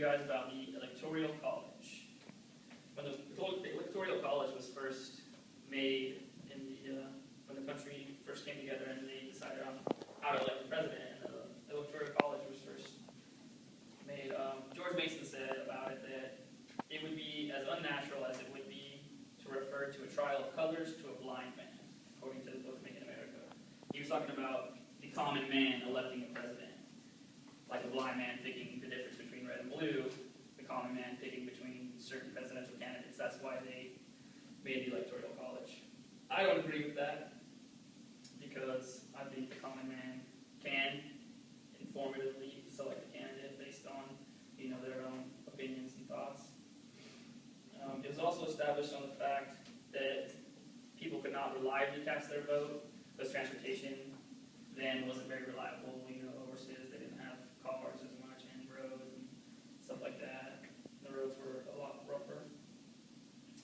guys about the Electoral College. When the Electoral College was first made in when the country first came together and they decided on how to elect the president, and the Electoral College was first made, George Mason said about it that it would be as unnatural as it would be to refer to a trial of colors to a blind man, according to the book Making America. He was talking about the common man electing a president, like a blind man picking the difference between red and blue, the common man picking between certain presidential candidates. That's why they made the Electoral College. I don't agree with that, because I think the common man can informatively select a candidate based on, their own opinions and thoughts. It was also established on the fact that people could not reliably cast their vote, because transportation then wasn't very reliable. Horses, they didn't have cars as much, and roads and stuff like that. The roads were a lot rougher.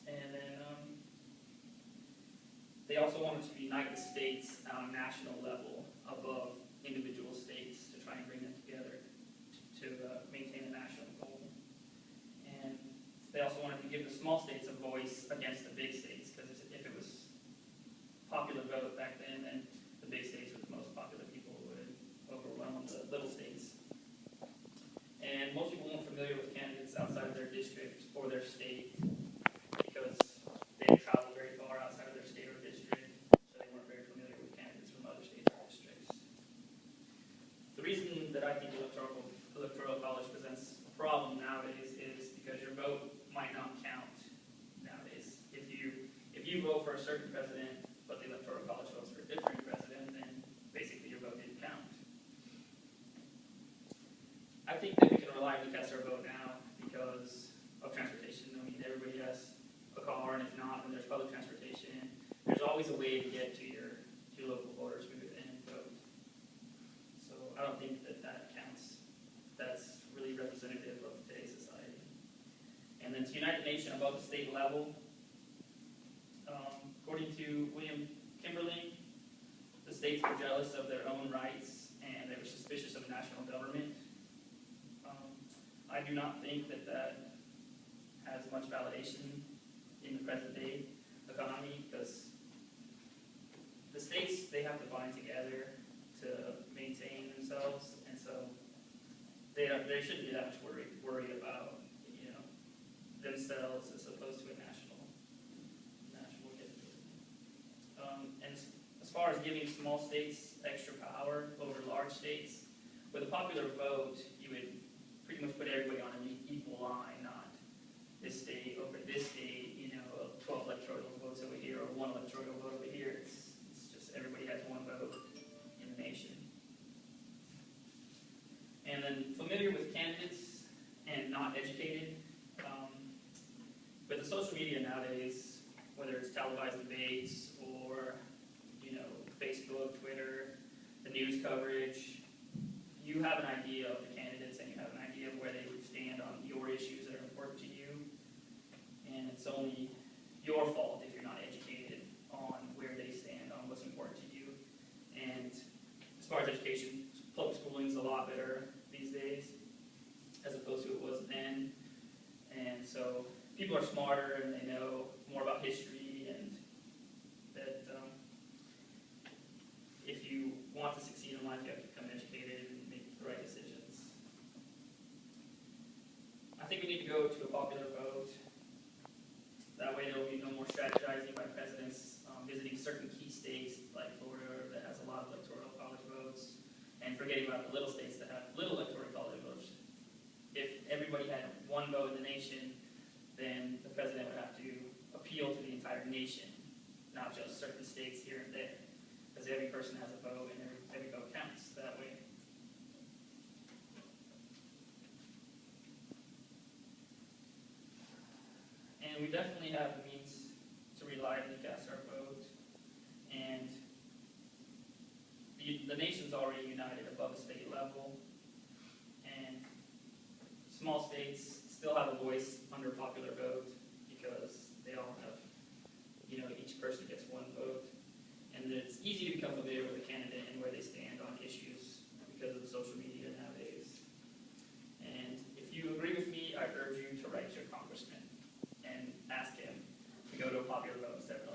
And then they also wanted to unite the states on a national level above individual states to try and bring them together to maintain a national goal. And they also wanted to give the small states a voice against the big states, because if it was popular vote back then the big states were the most popular people would overwhelm the little states. And most people weren't familiar with candidates outside of their district or their state, because they didn't travel very far outside of their state or district, so they weren't very familiar with candidates from other states or districts. The reason that I think Electoral College presents a problem nowadays is because your vote might not count nowadays. If you vote for a certain president, but the Electoral College votes for a different president, then basically your vote didn't count. I think that we can reliably cast our vote now because of transportation. Everybody has a car, and if not, then there's public transportation. There's always a way to get to your local voters booth and vote. So I don't think that counts. That's really representative of today's society. And then to unite the nation above the state level, according to William Kimberling, the states were jealous of their own rights, and they were suspicious of national government. I do not think that has much validation in the present day economy, because the states, they have to bind together to maintain themselves, and so they shouldn't be that much worried about themselves as opposed to a national entity. And as far as giving small states extra power over large states, with a popular vote, you would pretty much put everybody on an equal line, not this state over this state, 12 electoral votes over here, or one electoral vote over here. It's just everybody has one vote in the nation. And then familiar with candidates and not educated. With the social media nowadays, whether it's televised debates or Facebook, Twitter, the news coverage, you have an idea of the candidates, and you have an idea of where they stand on your issues that are important to you. And it's only your fault if you're not educated on where they stand on what's important to you. And as far as education, public schooling is a lot better these days as opposed to it was then. And so people are smarter, and they know more about history, and that if you want to succeed in life, you have to become educated and make the right decisions. I think we need to go to a popular vote. That way there will be no more strategizing by presidents visiting certain key states like Florida that has a lot of electoral college votes, and forgetting about the little states that have little electoral college votes. If everybody had one vote in the nation, then the president would have to appeal to the entire nation, not just certain states here and there, because every person has a vote, and every vote counts that way. And we definitely have the means to reliably cast our vote, and the nation's already united above the state level, and small states still have a voice under popular vote because they all have, each person gets one vote. And it's easy to become familiar with a candidate and where they stand on issues because of the social media nowadays. And if you agree with me popular vote instead of